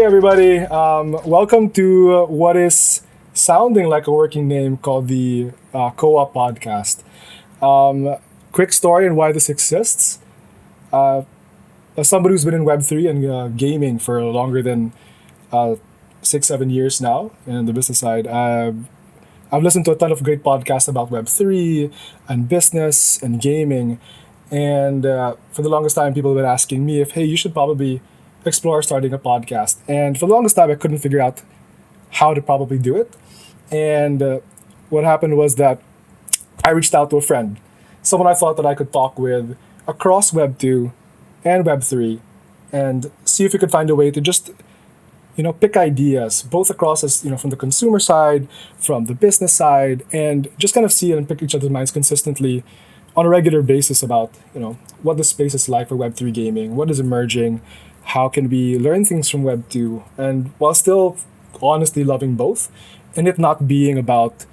everybody. Welcome to what is sounding like a working name called the Co-op Podcast. Quick story on why this exists. As somebody who's been in Web3 and gaming for longer than 6-7 years now, and the business side, I've listened to a ton of great podcasts about Web3 and business and gaming. And for the longest time, people have been asking me if, hey, you should probably explore starting a podcast. And for the longest time, I couldn't figure out how to probably do it. And what happened was that I reached out to a friend, someone I thought that I could talk with across Web 2 and Web 3, and see if we could find a way to just, pick ideas, both across as, from the consumer side, from the business side, and just kind of see and pick each other's minds consistently on a regular basis about, what the space is like for Web 3 gaming, what is emerging, how can we learn things from Web 2, and while still honestly loving both, and it not being about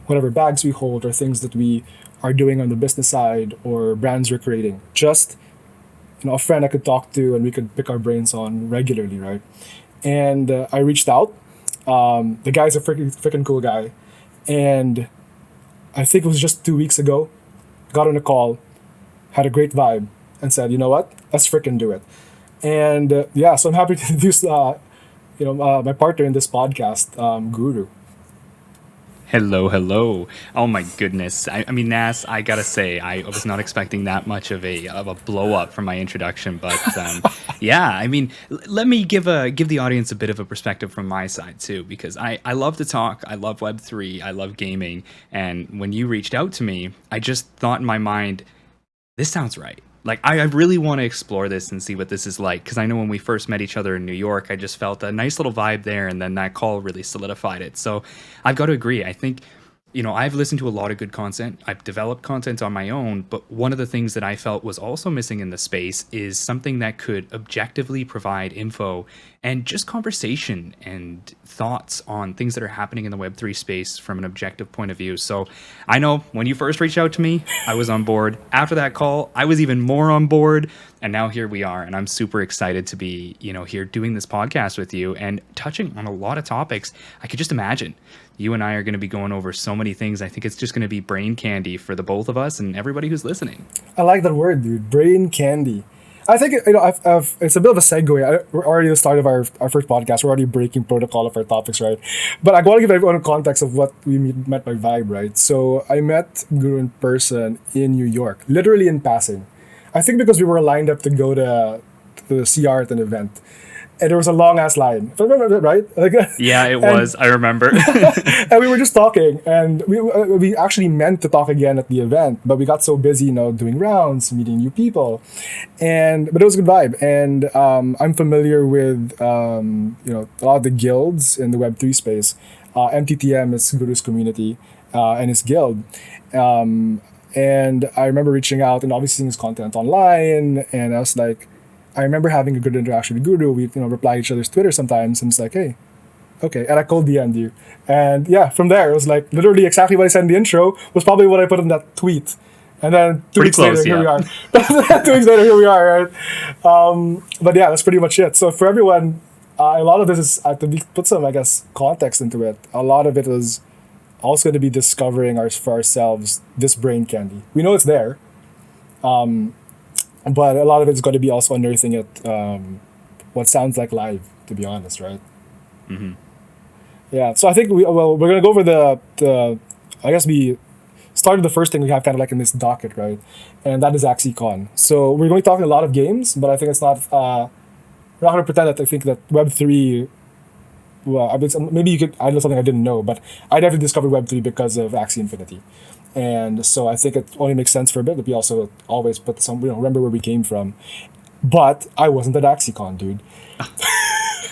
whatever bags we hold or things that we are doing on the business side or brands we're creating. Just, a friend I could talk to and we could pick our brains on regularly, right? And I reached out. The guy's a freaking cool guy. And I think it was just 2 weeks ago, got on a call, had a great vibe, and said, you know what, let's freaking do it. And so I'm happy to introduce, my partner in this podcast, Guru. Hello. Oh my goodness. I mean, Nas, I gotta say, I was not expecting that much of a blow up from my introduction, but let me give the audience a bit of a perspective from my side too, because I love to talk, I love Web3, I love gaming, and when you reached out to me, I just thought in my mind, this sounds right. Like, I really want to explore this and see what this is like, because I know when we first met each other in New York, I just felt a nice little vibe there, and then that call really solidified it. So I've got to agree. I think, I've listened to a lot of good content. I've developed content on my own, but one of the things that I felt was also missing in the space is something that could objectively provide info and just conversation and thoughts on things that are happening in the Web3 space from an objective point of view. So I know when you first reached out to me, I was on board. After that call, I was even more on board. And now here we are. And I'm super excited to be, here doing this podcast with you and touching on a lot of topics. I could just imagine you and I are going to be going over so many things. I think it's just going to be brain candy for the both of us and everybody who's listening. I like that word, dude. Brain candy. I think, it's a bit of a segue. We're already at the start of our first podcast. We're already breaking protocol of our topics, right? But I want to give everyone a context of what we met by vibe, right? So I met Guru in person in New York, literally in passing. I think because we were lined up to go to the CR at an event. And there was a long ass line. If I remember it, right? Yeah, it was. I remember. And we were just talking, and we actually meant to talk again at the event, but we got so busy, doing rounds, meeting new people, but it was a good vibe. And I'm familiar with a lot of the guilds in the Web3 space. MTTM is Guru's community and his guild. And I remember reaching out and obviously seeing his content online, and I was like, I remember having a good interaction with Guru. We, reply each other's Twitter sometimes, and it's like, hey, okay. And I cold DM'd you. And from there, it was like literally exactly what I said in the intro was probably what I put in that tweet. And then 2 weeks later, here we are. 2 weeks later, here we are, right? But that's pretty much it. So for everyone, a lot of this is, to put some, I guess, context into it, a lot of it is also going to be discovering for ourselves this brain candy. We know it's there. But a lot of it's going to be also unearthing it, what sounds like live, to be honest, right? Mm-hmm. Yeah, so I think we're going to go over I guess we started the first thing we have kind of like in this docket, right? And that is AxieCon. So we're going to be talking a lot of games, but I think it's not, we're not going to pretend that I think that Web3, well, maybe I know something I didn't know, but I definitely discovered Web3 because of Axie Infinity. And so I think it only makes sense for a bit that we also always put some, remember where we came from. But I wasn't at AxieCon, dude.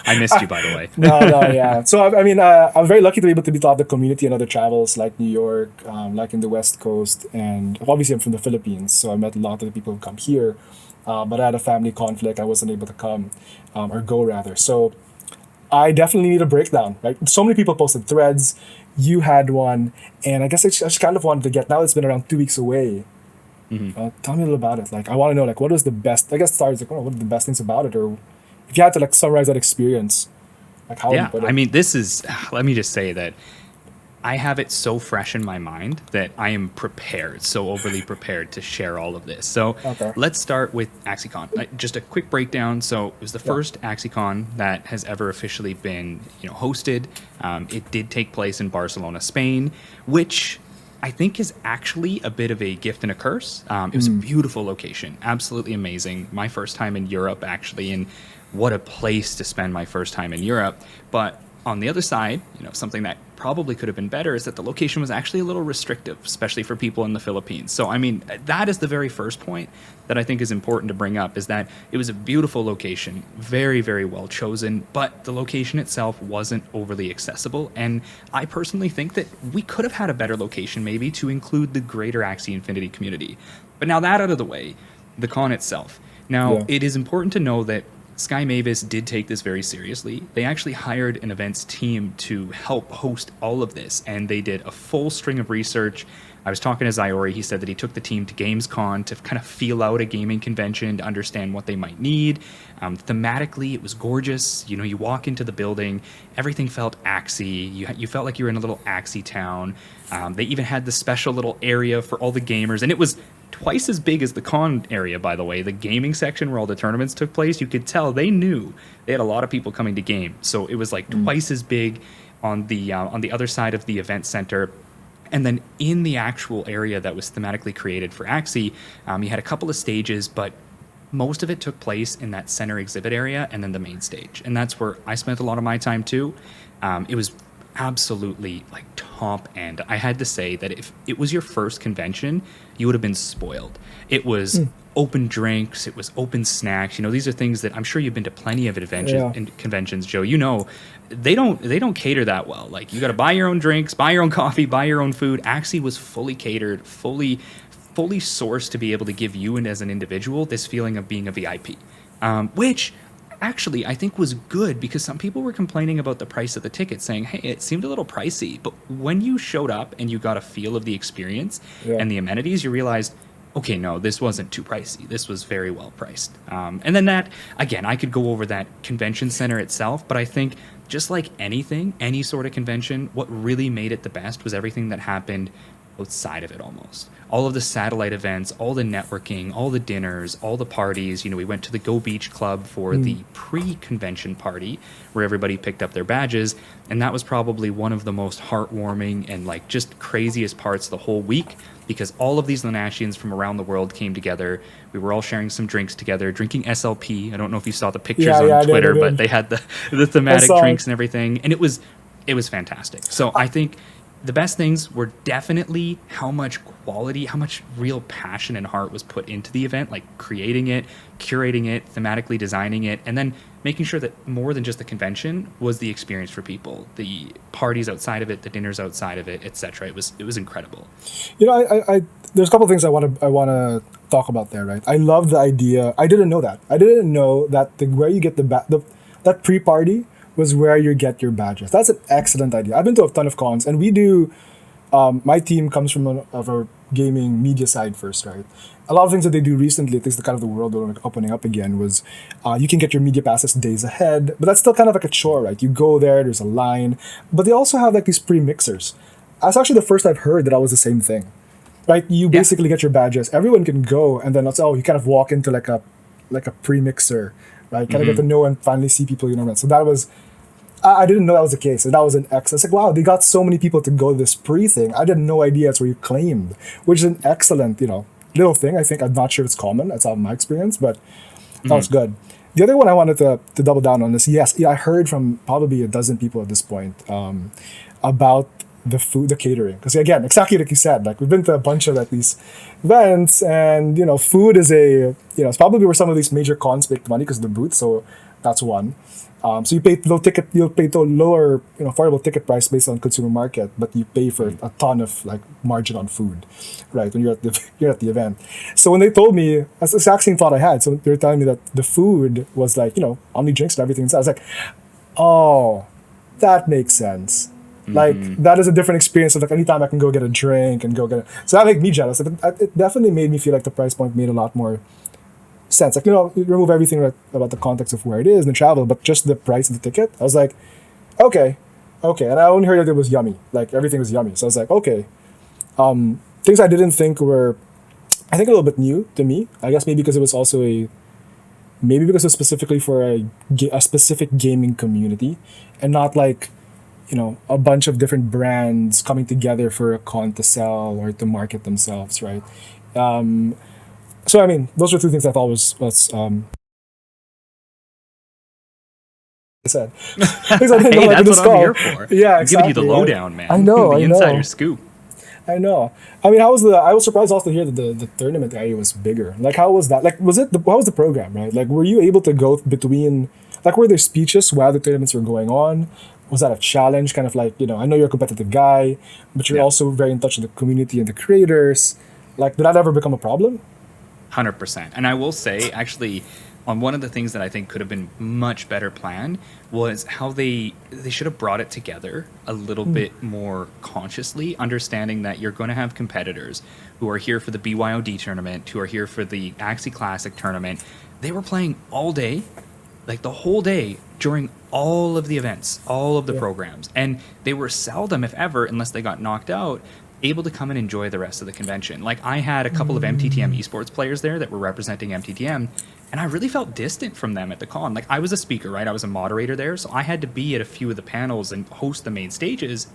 I missed you, by the way. No, yeah. So, I was very lucky to be able to be part of the community and other travels like New York, like in the West Coast. And obviously I'm from the Philippines, so I met a lot of the people who come here. But I had a family conflict. I wasn't able to come, or go rather. So I definitely need a breakdown, right? So many people posted threads. You had one, and I guess I just kind of wanted to get, now it's been around 2 weeks away. Mm-hmm. Tell me a little about it. Like, I want to know, what was the best, I guess start like, what are the best things about it? Or if you had to, summarize that experience, Like, how would you put it? I mean, this is, let me just say that I have it so fresh in my mind that I am prepared, so overly prepared to share all of this. So Okay. let's start with AxieCon. Just a quick breakdown. So it was the first AxieCon that has ever officially been, hosted. It did take place in Barcelona, Spain, which I think is actually a bit of a gift and a curse. It was a beautiful location, absolutely amazing. My first time in Europe, actually, and what a place to spend my first time in Europe. But on the other side, something that probably could have been better is that the location was actually a little restrictive, especially for people in the Philippines. So, I mean, that is the very first point that I think is important to bring up, is that it was a beautiful location, very, very well chosen, but the location itself wasn't overly accessible. And I personally think that we could have had a better location maybe to include the greater Axie Infinity community. But now that out of the way, the con itself. Now, it is important to know that Sky Mavis did take this very seriously. They actually hired an events team to help host all of this, and they did a full string of research. I was talking to Zyori. He said that he took the team to Gamescom to kind of feel out a gaming convention, to understand what they might need. Thematically, it was gorgeous. You walk into the building, everything felt Axie. You felt like you were in a little Axie town. They even had the special little area for all the gamers, and it was twice as big as the con area, by the way. The gaming section where all the tournaments took place, you could tell they knew they had a lot of people coming to game. So it was like twice as big on the other side of the event center. And then in the actual area that was thematically created for Axie, you had a couple of stages, but most of it took place in that center exhibit area and then the main stage. And that's where I spent a lot of my time too. It was absolutely like top end. I had to say that if it was your first convention, you would have been spoiled. It was open drinks, it was open snacks. These are things that I'm sure you've been to plenty of conventions, Joe. They don't cater that well. Like, you got to buy your own drinks, buy your own coffee, buy your own food. Axie was fully catered, fully sourced to be able to give you, and as an individual, this feeling of being a VIP, which actually I think was good, because some people were complaining about the price of the ticket, saying, hey, it seemed a little pricey. But when you showed up and you got a feel of the experience and the amenities, you realized, okay, no, this wasn't too pricey. This was very well priced. And then that, again, I could go over that convention center itself, but I think just like anything, any sort of convention, what really made it the best was everything that happened outside of it almost. All of the satellite events, all the networking, all the dinners, all the parties. We went to the Go Beach Club for the pre-convention party where everybody picked up their badges. And that was probably one of the most heartwarming and like just craziest parts of the whole week, because all of these Lanashians from around the world came together. We were all sharing some drinks together, drinking SLP. I don't know if you saw the pictures on Twitter, but they had the thematic drinks and everything. And it was fantastic. So I think the best things were definitely how much quality, how much real passion and heart was put into the event, like creating it, curating it, thematically designing it, and then making sure that more than just the convention was the experience for people, the parties outside of it, the dinners outside of it, etc. It was incredible. I there's a couple of things I want to talk about there, right? I love the idea. I didn't know that. I didn't know that where you get that pre-party was where you get your badges. That's an excellent idea. I've been to a ton of cons, and we do. My team comes from our gaming media side first, right? A lot of things that they do recently, at least the kind of the world opening up again, was you can get your media passes days ahead, but that's still kind of like a chore, right? You go there, there's a line, but they also have like these pre-mixers. That's actually the first I've heard that was the same thing, right? You basically get your badges, everyone can go, and then you kind of walk into like a pre-mixer, right? Kind of get to know and finally see people you know. So that was. I didn't know that was the case, and that was an excellent. It's like, wow, they got so many people to go to this pre-thing. I had no idea that's where you claimed, which is an excellent, little thing. I think I'm not sure it's common. That's not my experience, but that was good. The other one I wanted to double down on is, yes, I heard from probably a dozen people at this point about the food, the catering. Because again, exactly like you said, like we've been to a bunch of like these events, and food is it's probably where some of these major cons make money because of the booth. So that's one. So you pay lower, affordable ticket price based on consumer market, but you pay for a ton of like margin on food, right? When you're at the event. So when they told me, that's the exact same thought I had. So they were telling me that the food was like, only drinks and everything. So I was like, oh, that makes sense. Like that is a different experience of like anytime I can go get a drink and go get so that made me jealous. It definitely made me feel like the price point made a lot more sense. Like, you remove everything about the context of where it is and the travel, but just the price of the ticket. I was like, okay. And I only heard that it was yummy. Like, everything was yummy. So I was like, okay. Things I didn't think were, I think, a little bit new to me. I guess maybe because it was also maybe because it was specifically for a specific gaming community and not like, a bunch of different brands coming together for a con to sell or to market themselves, right? So, I mean, those were two things I thought was I said. Things I didn't Hey, know I could that's what I'm discuss. here for. Yeah, I'm giving you the exactly. lowdown, man. I know, The I know. insider scoop. I know. I mean, I was surprised also to hear that the tournament area was bigger. Like, how was that? Like, how was the program, right? Like, were you able to go between, like, were there speeches while the tournaments were going on? Was that a challenge? Kind of like, I know you're a competitive guy, but you're Yeah. also very in touch with the community and the creators. Like, did that ever become a problem? 100%. And I will say, actually, on one of the things that I think could have been much better planned was how they should have brought it together a little bit more consciously, understanding that you're going to have competitors who are here for the BYOD tournament, who are here for the Axie Classic tournament. They were playing all day, like the whole day, during all of the events, all of the programs. And they were seldom, if ever, unless they got knocked out, able to come and enjoy the rest of the convention. Like, I had a couple of MTTM esports players there that were representing MTTM, and I really felt distant from them at the con. Like, I was a speaker, right? I was a moderator there, so I had to be at a few of the panels and host the main stages.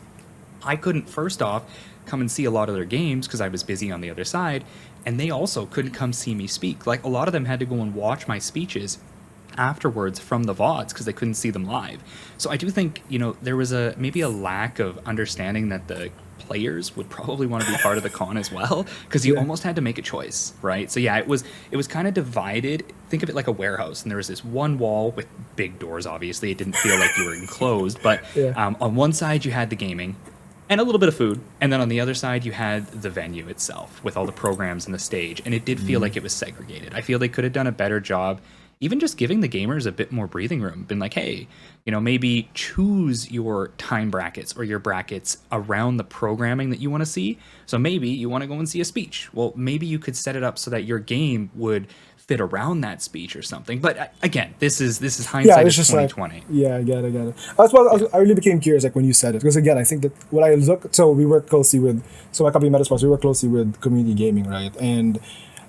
I couldn't, first off, come and see a lot of their games because I was busy on the other side, and they also couldn't come see me speak. Like, a lot of them had to go and watch my speeches afterwards from the VODs because they couldn't see them live. So I do think, there was maybe a lack of understanding that the players would probably want to be part of the con as well, because you almost had to make a choice, right? So yeah, it was kind of divided. Think of it like a warehouse, and there was this one wall with big doors. Obviously, it didn't feel like you were enclosed, but on one side you had the gaming and a little bit of food, and then on the other side you had the venue itself with all the programs and the stage, and it did feel like it was segregated. I feel they could have done a better job even just giving the gamers a bit more breathing room. Been like, hey, maybe choose your time brackets or your brackets around the programming that you want to see. So maybe you want to go and see a speech. Well, maybe you could set it up so that your game would fit around that speech or something. But again, this is hindsight of 2020. Like, yeah, I get it. That's why I really became curious, like, when you said it, because again, I think that when I look, so we work closely with, so my company Metasports, we work closely with community gaming, right? And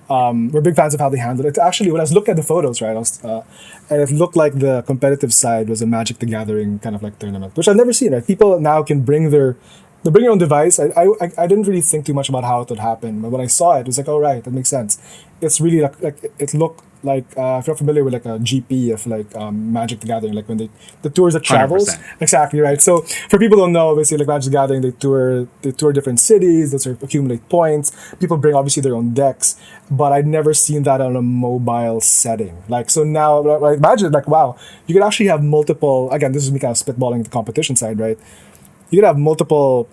we're big fans of how they handle it. Actually, when I was looking at the photos, right, and it looked like the competitive side was a Magic the Gathering kind of like tournament, which I've never seen. Right, people now can bring their own device. I didn't really think too much about how it would happen, but when I saw it, it was like, oh right, that makes sense. It's really like it looked like, if you're familiar with like a GP of like Magic the Gathering, like when the tours that travels. 100%. Exactly, right. So for people who don't know, obviously, like Magic the Gathering, they tour different cities, they sort of accumulate points. People bring obviously their own decks, but I'd never seen that on a mobile setting. Like, so now, like, imagine, like, wow, you could actually have multiple. Again, this is me kind of spitballing the competition side, right? You could have multiple.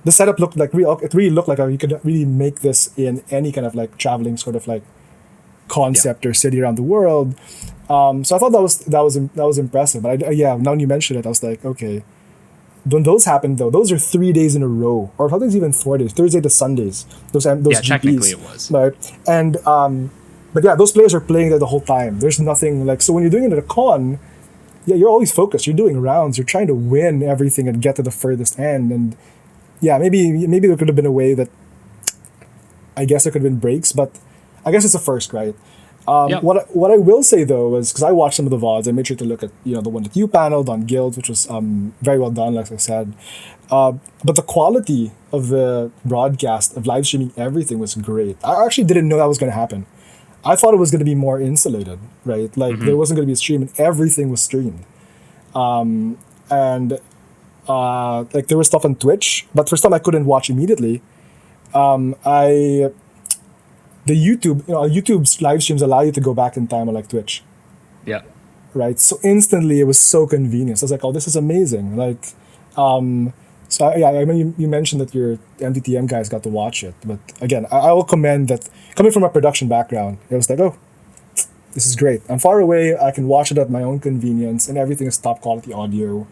The setup looked like real. It really looked like you could really make this in any kind of like traveling sort of like concept or city around the world. So I thought that was impressive. But now when you mention it, I was like, okay. When those happen though, those are 3 days in a row, or sometimes even 4 days, Thursday to Sundays. Those GPs, technically it was. right? And but yeah, those players are playing there the whole time. There's nothing like, so when you're doing it at a con, yeah, you're always focused. You're doing rounds. You're trying to win everything and get to the furthest end. And yeah, maybe there could have been a way that, I guess there could have been breaks, but I guess it's a first, right? Yep. What I will say though is, because I watched some of the VODs, I made sure to look at the one that you paneled on Guilds, which was very well done, like I said. But the quality of the broadcast of live streaming everything was great. I actually didn't know that was going to happen. I thought it was going to be more insulated, right? Like there wasn't going to be a stream, and everything was streamed. And like there was stuff on Twitch, but for some I couldn't watch immediately. YouTube's live streams allow you to go back in time on like Twitch. Yeah. Right. So instantly it was so convenient. So I was like, oh, this is amazing. Like, so yeah, I mean, you mentioned that your MTTM guys got to watch it, but again, I will commend that coming from a production background, it was like, oh, this is great. I'm far away. I can watch it at my own convenience, and everything is top quality audio.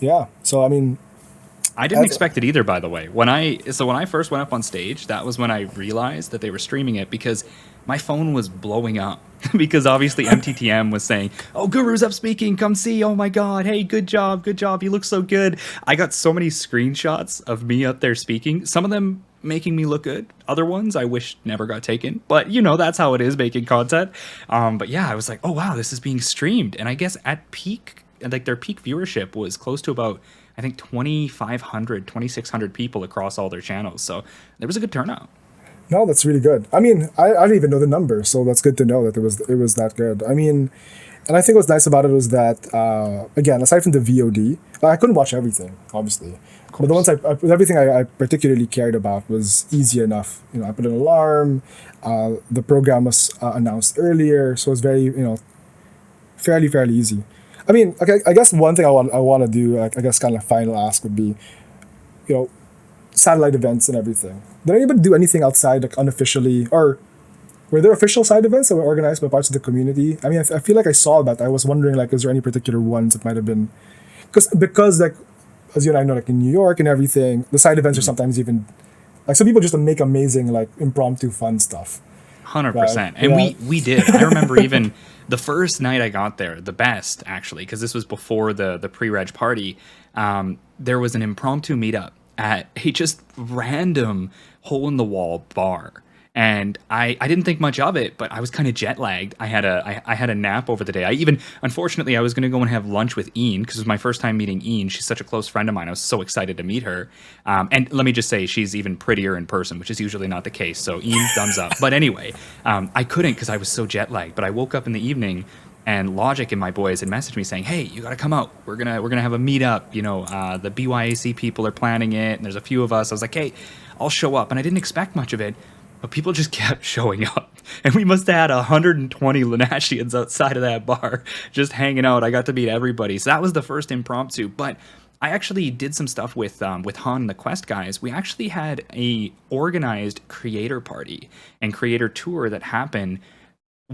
Yeah. So I mean, I didn't expect it either, by the way. When I first went up on stage, that was when I realized that they were streaming it, because my phone was blowing up because obviously MTTM was saying, "Oh, Guru's up speaking, come see. Oh my god, hey, good job. You look so good." I got so many screenshots of me up there speaking. Some of them making me look good. Other ones I wish never got taken. But that's how it is making content. But yeah, I was like, "Oh wow, this is being streamed." And I guess at peak, like their peak viewership was close to about, I think, 2,500, 2,600 people across all their channels. So there was a good turnout. No, that's really good. I mean, I didn't even know the number, so that's good to know that it was that good. I mean, and I think what's nice about it was that again, aside from the VOD, I couldn't watch everything, obviously, but the ones everything I particularly cared about was easy enough. I put an alarm. The program was announced earlier, so it was very fairly easy. I mean, okay, I guess one thing I want to do, like, I guess kind of final ask would be, satellite events and everything. Did anybody do anything outside, like, unofficially, or were there official side events that were organized by parts of the community? I mean, I feel like I saw that. I was wondering, like, is there any particular ones that might have been, because like, as you and I know, like in New York and everything, the side events are sometimes even, like, some people just make amazing, like, impromptu fun stuff. 100%. And we did. I remember even the first night I got there, the best actually, because this was before the pre-reg party. There was an impromptu meetup at a just random hole in the wall bar. And I didn't think much of it, but I was kind of jet lagged. I had a nap over the day. Unfortunately, I was going to go and have lunch with Ian, because it was my first time meeting Ian. She's such a close friend of mine. I was so excited to meet her. And let me just say, she's even prettier in person, which is usually not the case. So Ian, thumbs up. But anyway, I couldn't because I was so jet lagged. But I woke up in the evening, and Logic and my boys had messaged me saying, "Hey, you got to come out. We're gonna have a meetup. The BYAC people are planning it, and there's a few of us." I was like, "Hey, I'll show up." And I didn't expect much of it. But people just kept showing up. And we must have had 120 Lunatians outside of that bar just hanging out. I got to meet everybody. So that was the first impromptu. But I actually did some stuff with Han and the Quest guys. We actually had a organized creator party and creator tour that happened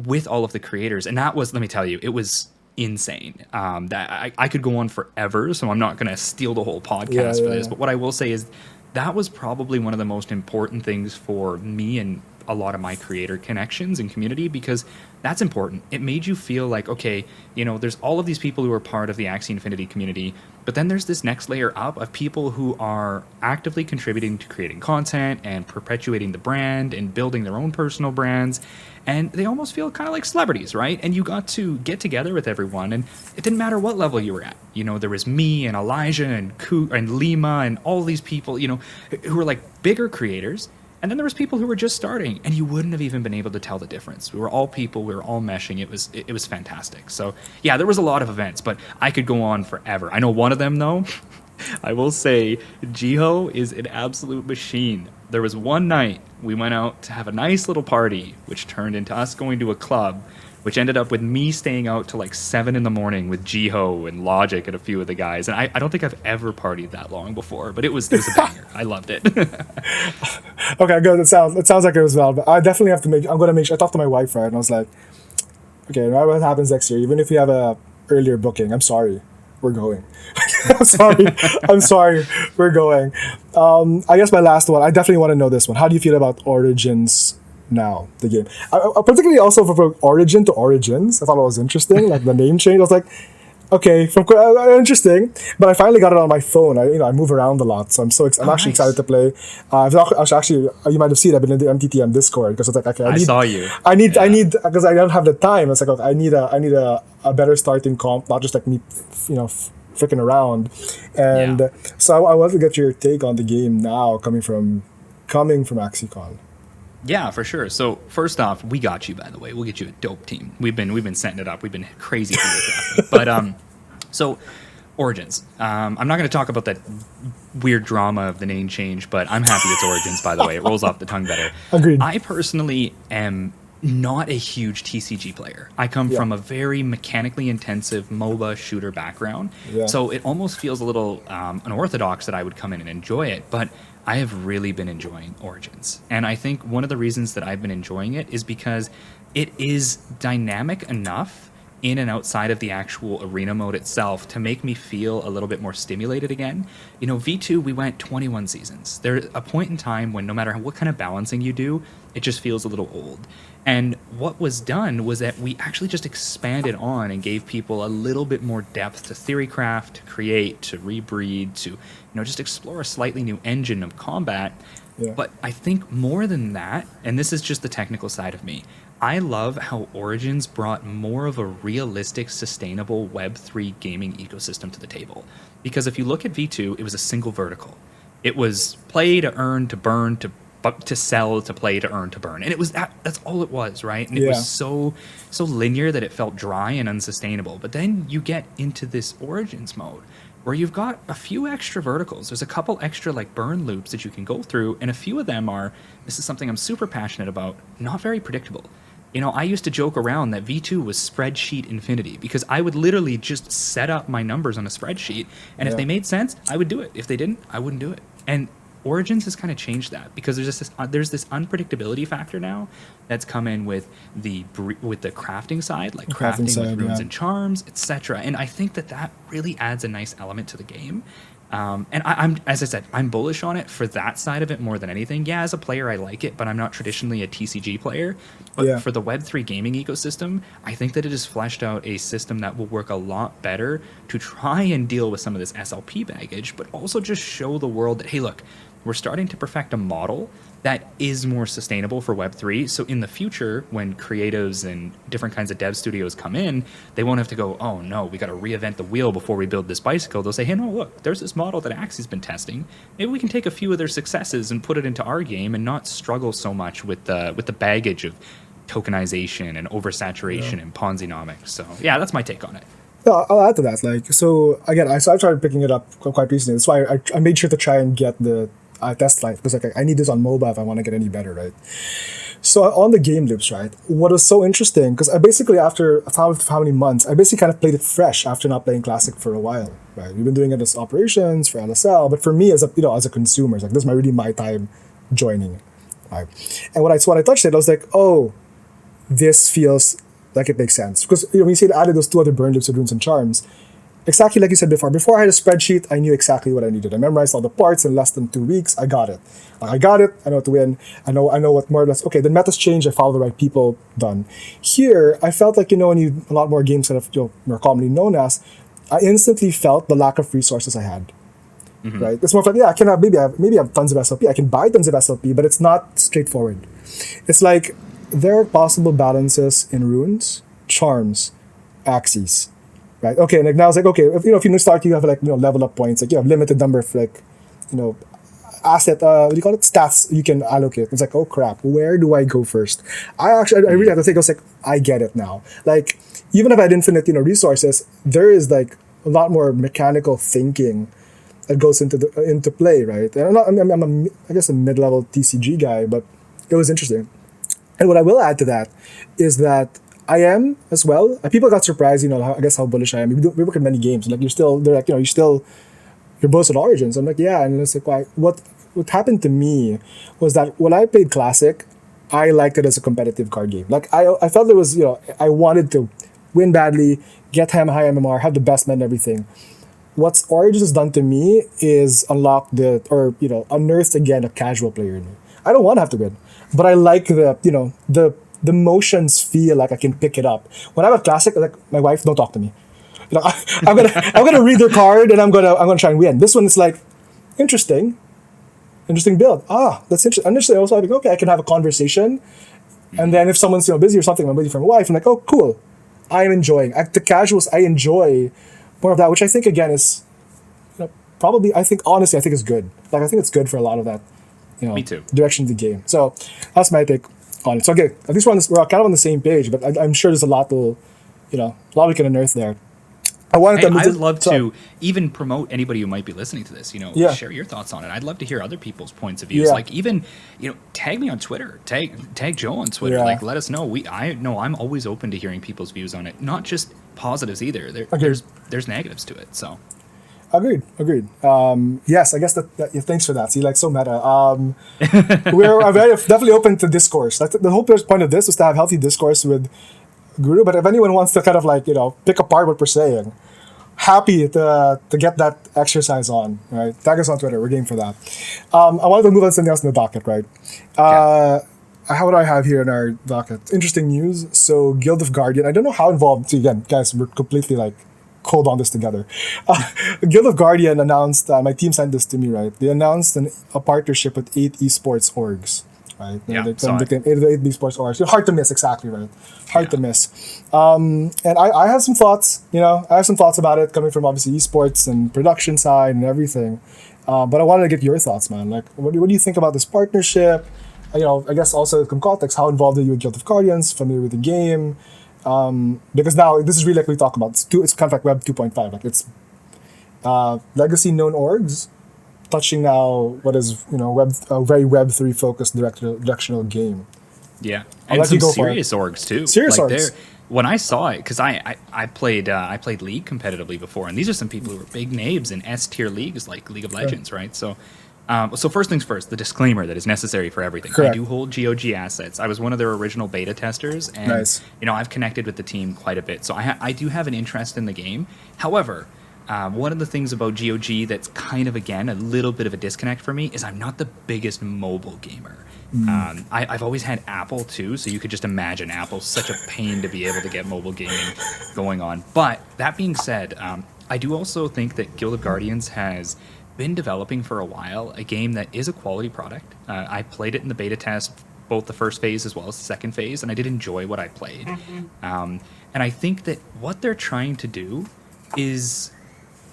with all of the creators. And that was, let me tell you, it was insane. That I could go on forever, so I'm not going to steal the whole podcast for this. But what I will say is, that was probably one of the most important things for me and a lot of my creator connections and community, because that's important. It made you feel like, okay, there's all of these people who are part of the Axie Infinity community, but then there's this next layer up of people who are actively contributing to creating content and perpetuating the brand and building their own personal brands. And they almost feel kind of like celebrities, right? And you got to get together with everyone, and it didn't matter what level you were at. There was me and Elijah and Lima and all these people, who were like bigger creators. And then there was people who were just starting, and you wouldn't have even been able to tell the difference. We were all people. We were all meshing. It was fantastic. So yeah, there was a lot of events, but I could go on forever. I know one of them, though. I will say, Jiho is an absolute machine. There was one night we went out to have a nice little party, which turned into us going to a club, which ended up with me staying out till like 7 a.m. with Jiho and Logic and a few of the guys. And I don't think I've ever partied that long before, but it was a banger. I loved it. Okay, good. It sounds like it was well, but I definitely have to I'm going to make sure. I talked to my wife, right? And I was like, okay, no matter what happens next year, even if we have a earlier booking, I'm sorry, we're going. I'm sorry, we're going. I guess my last one, I definitely want to know this one. How do you feel about Origins now, the game? I particularly also for Origin to Origins, I thought it was interesting, like the name change. I was like, okay, interesting. But I finally got it on my phone. I move around a lot, so I'm actually excited to play. Actually, you might have seen, I've been in the MTTM Discord, because it's like, okay, I saw you. I need because I don't have the time. It's like, okay, I need a better starting comp, not just like me, freaking around. And so I wanted to get your take on the game now, coming from AxieCon. Yeah, for sure. So first off, we got you, by the way. We'll get you a dope team. We've been setting it up. We've been crazy choreographing. But so Origins. I'm not going to talk about that weird drama of the name change, but I'm happy it's Origins, by the way. It rolls off the tongue better. Agreed. I personally am not a huge TCG player. I come from a very mechanically intensive MOBA shooter background. Yeah. So it almost feels a little unorthodox that I would come in and enjoy it, but I have really been enjoying Origins. And I think one of the reasons that I've been enjoying it is because it is dynamic enough in and outside of the actual arena mode itself to make me feel a little bit more stimulated again. You know, V2, we went 21 seasons. There's a point in time when no matter what kind of balancing you do, it just feels a little old. And what was done was that we actually just expanded on and gave people a little bit more depth to theorycraft, to create, to rebreed, to, you know, just explore a slightly new engine of combat. Yeah. But I think more than that, and this is just the technical side of me, I love how Origins brought more of a realistic, sustainable Web3 gaming ecosystem to the table. Because if you look at V2, it was a single vertical. It was play to earn, to burn, to sell, to play, to earn, to burn. And it was that's all it was, right? And it was so linear that it felt dry and unsustainable. But then you get into this Origins mode where you've got a few extra verticals. There's a couple extra like burn loops that you can go through, and a few of them are, this is something I'm super passionate about, not very predictable. You know, I used to joke around that V2 was spreadsheet infinity because I would literally just set up my numbers on a spreadsheet, and if they made sense, I would do it. If they didn't, I wouldn't do it. And Origins has kind of changed that because there's this unpredictability factor now that's come in with the crafting side, like crafting with runes and charms, etc. And I think that really adds a nice element to the game. And I'm, as I said, I'm bullish on it for that side of it more than anything. Yeah, as a player, I like it, but I'm not traditionally a TCG player. But for the Web3 gaming ecosystem, I think that it has fleshed out a system that will work a lot better to try and deal with some of this SLP baggage, but also just show the world that, hey, look, we're starting to perfect a model that is more sustainable for Web3. So in the future, when creatives and different kinds of dev studios come in, they won't have to go, oh no, we got to reinvent the wheel before we build this bicycle. They'll say, hey, no, look, there's this model that Axie's been testing. Maybe we can take a few of their successes and put it into our game and not struggle so much with the baggage of tokenization and oversaturation and Ponzi-nomics. So yeah, that's my take on it. No, I'll add to that. Like, so again, I started picking it up quite recently. That's why I made sure to try and get the test life, because like I need this on mobile if I want to get any better, right? So on the game loops, right? What was so interesting, because I basically after how many months, I basically kind of played it fresh after not playing Classic for a while, right? We've been doing it as operations for LSL, but for me as a consumer, it's like this is really my time joining, right? And when I touched it, I was like, oh, this feels like it makes sense, because when you say it added those two other burn loops of runes and charms. Exactly like you said before. Before I had a spreadsheet, I knew exactly what I needed. I memorized all the parts in less than 2 weeks. I got it. I got it. I know what to win. I know what more or less. Okay, the meta's changed. I follow the right people. Done. Here, I felt like when a lot more games that are more commonly known as, I instantly felt the lack of resources I had. Mm-hmm. Right. It's more like I can have maybe I have tons of SLP. I can buy tons of SLP, but it's not straightforward. It's like there are possible balances in runes, charms, axes. Right. Okay. And now it's like, okay, if you start, you have level up points. Like you have limited number of asset. What do you call it? Stats you can allocate. It's like, oh crap, where do I go first? I really had to think. I was like, I get it now. Like even if I had infinite resources, there is like a lot more mechanical thinking that goes into play. Right. And I'm I guess a mid-level TCG guy, but it was interesting. And what I will add to that is that I am as well. People got surprised, I guess how bullish I am. We work in many games. Like they're like, you're both at Origins. I'm like, yeah. And it's like, why? What happened to me was that when I played Classic, I liked it as a competitive card game. Like I felt there was, I wanted to win badly, get high MMR, have the best men and everything. What Origins has done to me is unearthed again a casual player in me. I don't want to have to win, but I like the motions feel like I can pick it up. When I'm at Classic, like my wife, don't talk to me. I'm gonna read their card and I'm gonna try and win. This one is like interesting build. That's interesting. And also like, okay, I can have a conversation, and then if someone's busy or something, I'm waiting for my wife. I'm like, oh, cool. I am enjoying. The casuals, I enjoy more of that, which I think again is probably honestly is good. Like I think it's good for a lot of that. Me too. Direction of the game. So that's my take on it. So okay, at least we're kind of on the same page, but I'm sure there's a lot we can unearth there. I would love to even promote anybody who might be listening to this, share your thoughts on it. I'd love to hear other people's points of views. Yeah. Like even, tag me on Twitter, tag Joe on Twitter. Yeah. Like let us know. I'm always open to hearing people's views on it. Not just positives either. There's negatives to it. So Agreed. Yes, I guess thanks for that. See, like so meta. We're definitely open to discourse. Like the whole point of this was to have healthy discourse with Guru. But if anyone wants to kind of like, pick apart what we're saying, happy to get that exercise on, right? Tag us on Twitter. We're game for that. I wanted to move on to something else in the docket, right? What do I have here in our docket? Interesting news. So Guild of Guardian. I don't know how involved. See, again, guys, we're completely like cold on this together. Guild of Guardian announced. My team sent this to me, right? They announced a partnership with 8 esports orgs. Right? Yeah, They became 8 esports orgs. Hard to miss, exactly, right? Hard to miss. And I have some thoughts. I have some thoughts about it coming from obviously esports and production side and everything. But I wanted to get your thoughts, man. Like, what do you think about this partnership? I guess also some context. How involved are you with Guild of Guardians? Familiar with the game? Because now this is really like we talk about. It's kind of like Web 2.5. Like it's legacy known orgs touching now what is very Web 3 focused directional game. Yeah, I'll and let you some go for serious orgs too. Serious like orgs. When I saw it, because I played League competitively before, and these are some people who are big names in S tier leagues like League of Legends, right? So first things first, the disclaimer that is necessary for everything. Correct. I do hold GoG assets. I was one of their original beta testers, and Nice. I've connected with the team quite a bit, so I do have an interest in the game. However, one of the things about GoG that's kind of, again, a little bit of a disconnect for me is I'm not the biggest mobile gamer. I've always had Apple too, so you could just imagine Apple's such a pain to be able to get mobile gaming going on. But that being said, I do also think that Guild of Guardians has been developing for a while a game that is a quality product. I played it in the beta test, both the first phase as well as the second phase, and I did enjoy what I played. And I think that what they're trying to do is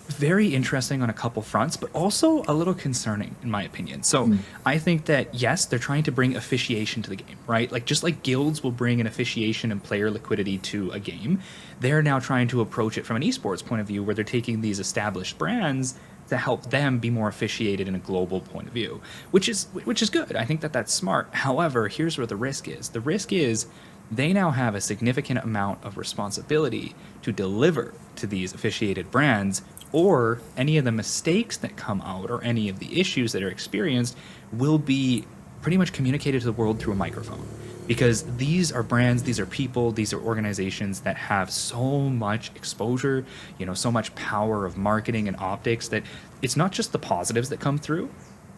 very interesting on a couple fronts, but also a little concerning in my opinion. So I think that yes, they're trying to bring officiation to the game, right? Like just like guilds will bring an officiation and player liquidity to a game, they're now trying to approach it from an esports point of view where they're taking these established brands to help them be more officiated in a global point of view, which is good. I think that that's smart. However, here's where the risk is. The risk is they now have a significant amount of responsibility to deliver to these officiated brands, or any of the mistakes that come out or any of the issues that are experienced will be pretty much communicated to the world through a microphone. Because these are brands, these are people, these are organizations that have so much exposure, so much power of marketing and optics that it's not just the positives that come through,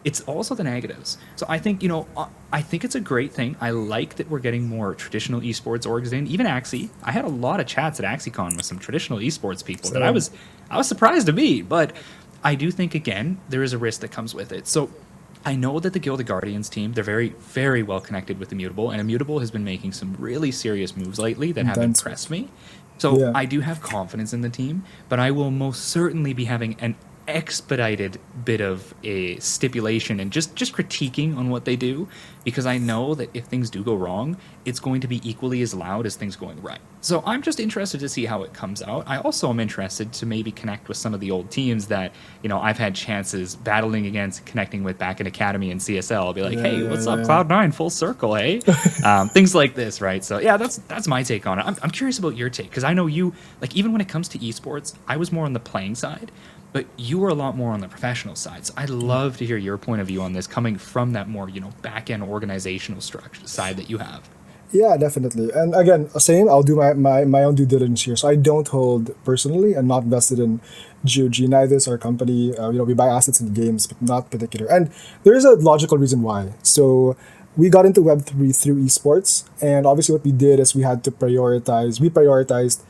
it's also the negatives. So I think, I think it's a great thing. I like that we're getting more traditional esports orgs in. Even Axie. I had a lot of chats at AxieCon with some traditional esports people that I was surprised to meet. But I do think, again, there is a risk that comes with it. So I know that the Guild of Guardians team, they're very, very well connected with Immutable, and Immutable has been making some really serious moves lately that have impressed me. So yeah. I do have confidence in the team, but I will most certainly be having an expedited bit of a stipulation and just critiquing on what they do, because I know that if things do go wrong, it's going to be equally as loud as things going right. So I'm just interested to see how it comes out. I also am interested to maybe connect with some of the old teams that I've had chances battling against, connecting with back in Academy and CSL. I'll be like, hey, what's up, Cloud9, full circle, hey? Things like this, right? So yeah, that's my take on it. I'm curious about your take, because I know you, like, even when it comes to esports, I was more on the playing side, but you were a lot more on the professional side. So I'd love to hear your point of view on this, coming from that more, back-end organizational structure side that you have. Yeah, definitely. And again, same, I'll do my own due diligence here. So I don't hold personally, I'm not invested in GOG, neither is our company. We buy assets in games, but not particular. And there is a logical reason why. So we got into Web3 through esports. And obviously what we did is we prioritized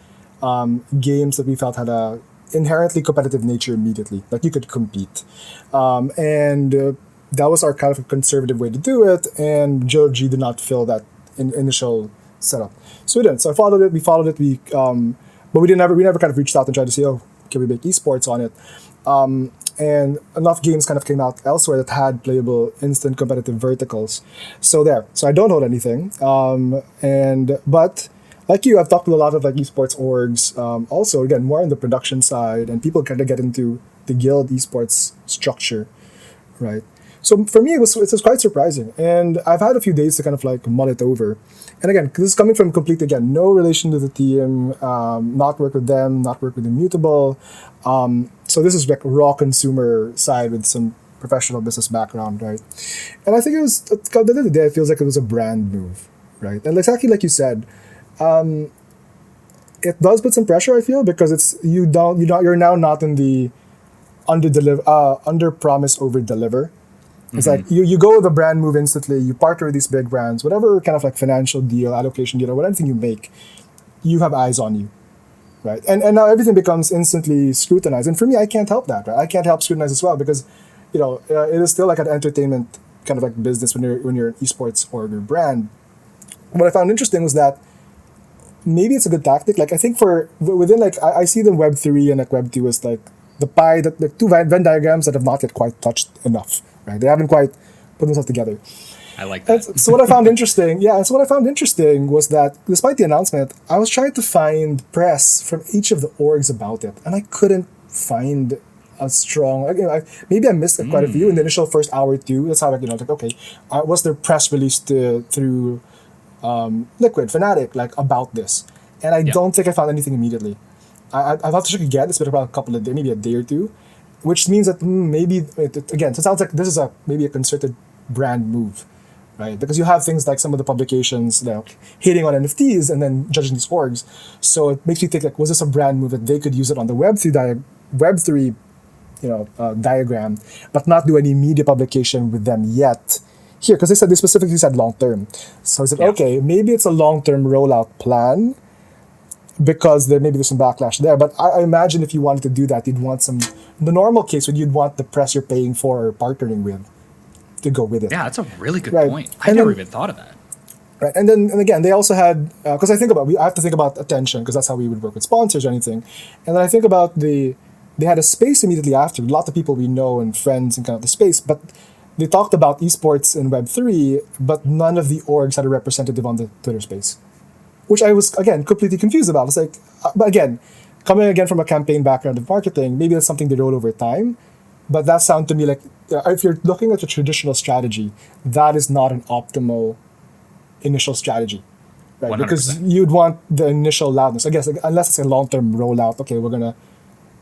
games that we felt had a inherently competitive nature immediately, like you could compete, and that was our kind of conservative way to do it, and GOG did not fill that initial setup, so we didn't. So we followed it, but we never kind of reached out and tried to say, oh, can we make esports on it, and enough games kind of came out elsewhere that had playable instant competitive verticals, so I don't hold anything, but like you, I've talked to a lot of like esports orgs, also again more on the production side, and people kind of get into the guild esports structure, right? So for me, it was quite surprising, and I've had a few days to kind of like mull it over. And again, this is coming from no relation to the team, not work with them, not work with Immutable. So this is like raw consumer side with some professional business background, right? And I think it was, at the end of the day, it feels like it was a brand move, right? And exactly like you said, it does put some pressure, I feel, because you're now not in the under promise over deliver. It's like you go with a brand move instantly, you partner with these big brands, whatever kind of like financial deal, allocation deal, or whatever thing you make, you have eyes on you. Right. And now everything becomes instantly scrutinized. And for me, I can't help that, right? I can't help scrutinize as well because, it is still like an entertainment kind of like business when you're an esports or your brand. What I found interesting was that maybe it's a good tactic. Like I think within like I see the Web3 and like Web2 as like the pie that the two Venn diagrams that have not yet quite touched enough, right? They haven't quite put themselves together. I like that. So what I found interesting, was that despite the announcement, I was trying to find press from each of the orgs about it, and I couldn't find a strong. Maybe I missed quite a few in the initial first hour or two. That's how okay, was there press released through Liquid, Fnatic, like about this? And I don't think I found anything immediately. I thought to check again. It's been about a couple of days, maybe a day or two, which means that maybe again. So it sounds like this is maybe a concerted brand move, right? Because you have things like some of the publications hitting on NFTs and then judging these orgs. So it makes me think like, was this a brand move that they could use it on the Web3 diagram, but not do any media publication with them yet? Here, because they specifically said long term. So I said, okay, maybe it's a long term rollout plan because maybe there's some backlash there. But I imagine if you wanted to do that, you'd want the normal case when you'd want the press you're paying for or partnering with to go with it. Yeah, that's a really good Right. point. I never even thought of that. Right, and again, they also had because I have to think about attention because that's how we would work with sponsors or anything, and then I think about they had a space immediately after, a lot of people we know and friends and kind of the space, but they talked about esports and Web3, but none of the orgs had a representative on the Twitter space, which I was again completely confused about. It's like, but again, coming again from a campaign background of marketing, maybe that's something they wrote over time, but that sounds to me like if you're looking at a traditional strategy, that is not an optimal initial strategy, right? 100%. Because you'd want the initial loudness. I guess unless it's a long-term rollout. Okay, we're gonna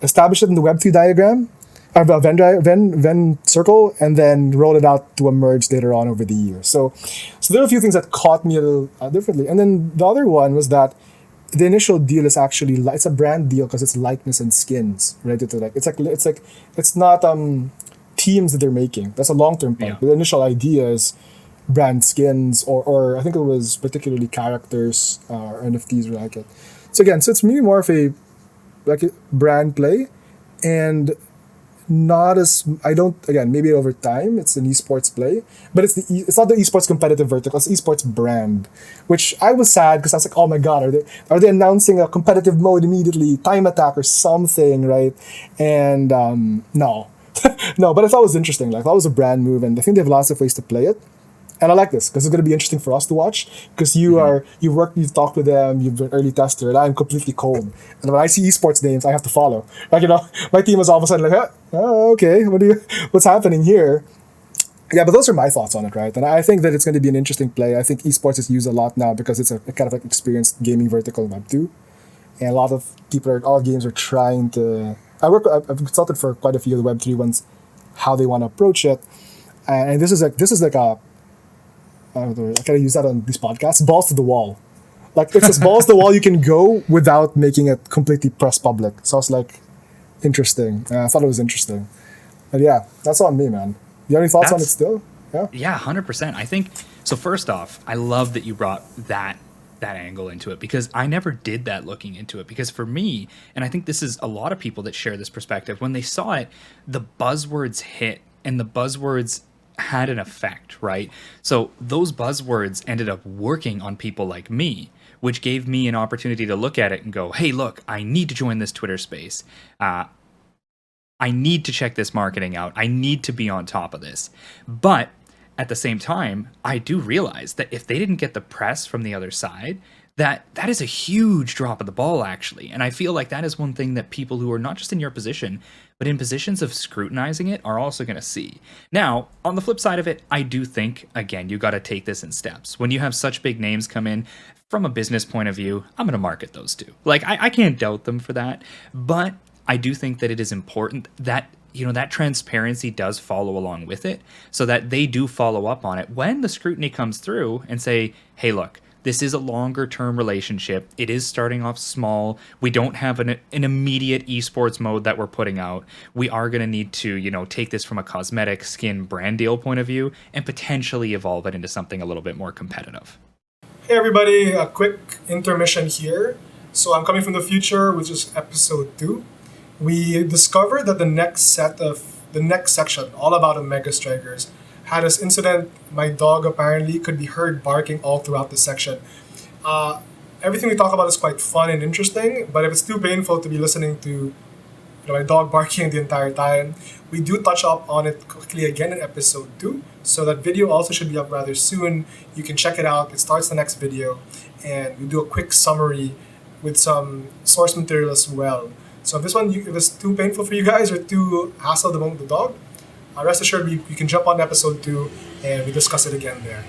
establish it in the Web2 diagram, or Venn circle, and then roll it out to emerge later on over the years. So there are a few things that caught me a little differently. And then the other one was that the initial deal is actually it's a brand deal because it's likeness and skins related to it's not teams that they're making. That's a long-term part. Yeah. But the initial idea is brand skins or I think it was particularly characters or NFTs or like it. So again, it's really more of a brand play, and not as maybe over time it's an esports play, but it's not the esports competitive vertical, it's esports brand, which I was sad because I was like, oh my god, are they announcing a competitive mode immediately, time attack or something, right? And no. No, but I thought it was interesting. Like that was a brand move, and I think they have lots of ways to play it. And I like this because it's going to be interesting for us to watch because you've talked with them, you've been an early tester, and I'm completely cold. And when I see esports names, I have to follow. My team is all of a sudden like, oh, okay, what's happening here? Yeah, but those are my thoughts on it, right? And I think that it's going to be an interesting play. I think esports is used a lot now because it's a kind of like experienced gaming vertical in Web2. And a lot of all games are trying to... I've consulted for quite a few of the Web3 ones, how they want to approach it. And this is like a... I gotta use that on these podcasts. Balls to the wall. Like it's as balls to the wall you can go without making it completely press public. So I was like, interesting. I thought it was interesting. But yeah, that's on me, man. You have any thoughts on it still? Yeah. Yeah, 100%. I think so. First off, I love that you brought that angle into it because I never did that looking into it. Because for me, and I think this is a lot of people that share this perspective, when they saw it, the buzzwords hit and the buzzwords had an effect, right? So those buzzwords ended up working on people like me, which gave me an opportunity to look at it and go, hey, look, I need to join this Twitter space. I need to check this marketing out. I need to be on top of this. But at the same time, I do realize that if they didn't get the press from the other side, that is a huge drop of the ball, actually. And I feel like that is one thing that people who are not just in your position, but in positions of scrutinizing it are also going to see. Now, on the flip side of it, I do think, again, you got to take this in steps. When you have such big names come in, from a business point of view, I'm going to market those too. Like, I can't doubt them for that. But I do think that it is important that that transparency does follow along with it so that they do follow up on it when the scrutiny comes through and say, hey, look, this is a longer term relationship. It is starting off small. We don't have an immediate esports mode that we're putting out. We are going to need to, take this from a cosmetic skin brand deal point of view and potentially evolve it into something a little bit more competitive. Hey everybody, a quick intermission here. So I'm coming from the future, which is episode 2. We discovered that the next section, all about Omega Strikers, had this incident. My dog apparently could be heard barking all throughout the section. Everything we talk about is quite fun and interesting, but if it's too painful to be listening to my dog barking the entire time, we do touch up on it quickly again in episode 2. So that video also should be up rather soon. You can check it out. It starts the next video, and we do a quick summary with some source material as well. So if this one, if it's too painful for you guys or too hassle the moment with the dog, rest assured you can jump on episode 2 and we discuss it again there.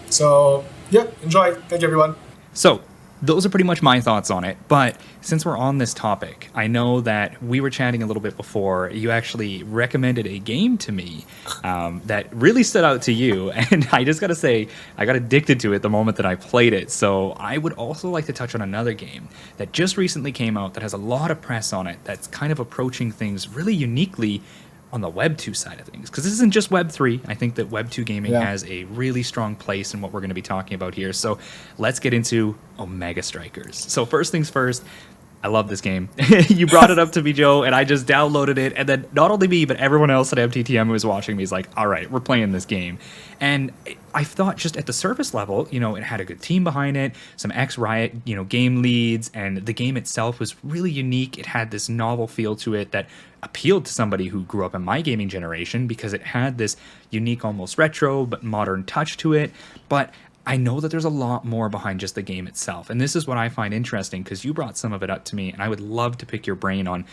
So yeah, enjoy. Thank you, everyone. So those are pretty much my thoughts on it. But since we're on this topic, I know that we were chatting a little bit before. You actually recommended a game to me that really stood out to you. And I just got to say, I got addicted to it the moment that I played it. So I would also like to touch on another game that just recently came out that has a lot of press on it, that's kind of approaching things really uniquely on the Web 2 side of things, because this isn't just Web 3. I think that Web 2 gaming has a really strong place in what we're going to be talking about here. So let's get into Omega Strikers. So first things first, I love this game. You brought it up to me, Joe, and I just downloaded it. And then not only me, but everyone else at MTTM who was watching me is like, all right, we're playing this game. And I thought just at the surface level, it had a good team behind it, some ex-Riot, game leads, and the game itself was really unique. It had this novel feel to it that appealed to somebody who grew up in my gaming generation because it had this unique, almost retro, but modern touch to it. But I know that there's a lot more behind just the game itself. And this is what I find interesting, because you brought some of it up to me, and I would love to pick your brain on,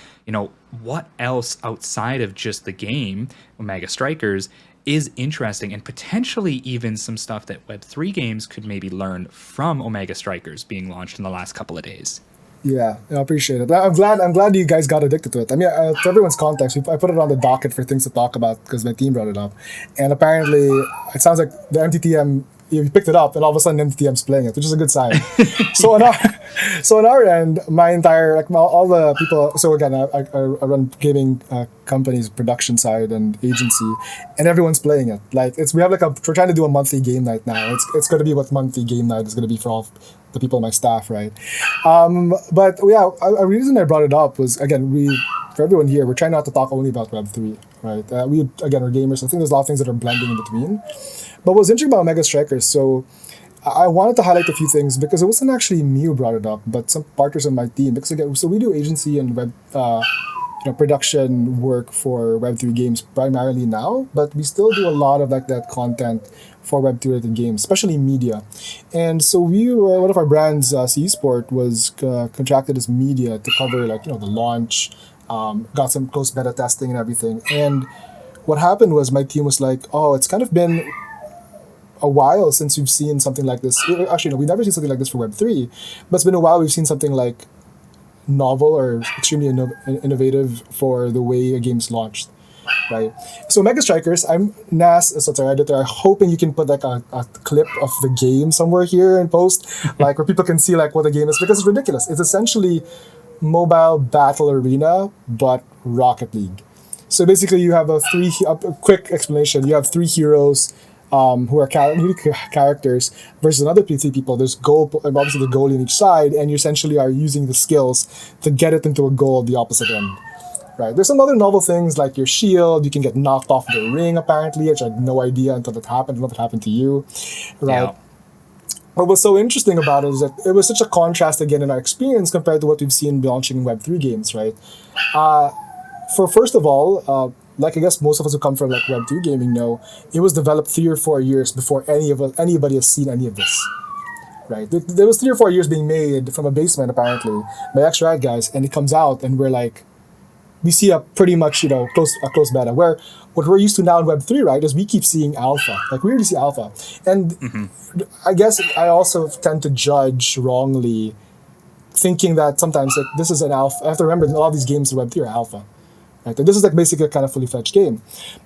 what else outside of just the game, Omega Strikers, is interesting, and potentially even some stuff that Web3 games could maybe learn from Omega Strikers being launched in the last couple of days. Yeah, I appreciate it. I'm glad you guys got addicted to it. I mean, for everyone's context, I put it on the docket for things to talk about because my team brought it up. And apparently, it sounds like the MTTM, you picked it up and all of a sudden MTTM's playing it, which is a good sign. So on our end, my entire, all the people, so again, I run gaming companies, production side and agency, and everyone's playing it. We're trying to do a monthly game night now. It's going to be what monthly game night is going to be for all the people on my staff, right? But yeah, a reason I brought it up was, again, for everyone here, we're trying not to talk only about Web3, right? We're gamers. I think there's a lot of things that are blending in between. But what's interesting about Omega Strikers, so I wanted to highlight a few things because it wasn't actually me who brought it up, but some partners on my team. Because again, so we do agency and web production work for Web3 games primarily now, but we still do a lot of that content for Web3 related games, especially media. And so one of our brands, Esports, was contracted as media to cover the launch, got some close beta testing and everything. And what happened was my team was like, oh, it's kind of been a while since we've seen something like this. Actually, no, we've never seen something like this for Web3, but it's been a while we've seen something like novel or extremely innovative for the way a game's launched, right? So Mega Strikers, I'm Nas, as our editor, I'm hoping you can put a clip of the game somewhere here in post, where people can see what the game is, because it's ridiculous. It's essentially mobile battle arena, but Rocket League. So basically you have a quick explanation. You have 3 heroes, who are characters versus another three people. There's obviously the goal in each side, and you essentially are using the skills to get it into a goal at the opposite end. Right. There's some other novel things like your shield. You can get knocked off the ring apparently, which I had no idea until it happened. I don't know if it happened to you, right? Yeah. What was so interesting about it is that it was such a contrast again in our experience compared to what we've seen launching in Web3 games, right? First of all, I guess most of us who come from Web2 gaming know, it was developed 3 or 4 years before anybody has seen any of this, right? There was 3 or 4 years being made from a basement apparently by ex-Riot guys, and it comes out and we see a pretty much close beta. Where what we're used to now in Web3, right, is we keep seeing alpha. We already see alpha, and I guess I also tend to judge wrongly, thinking that sometimes this is an alpha. I have to remember that a lot of these games in Web3 are alpha. Right? And this is basically a kind of fully fledged game.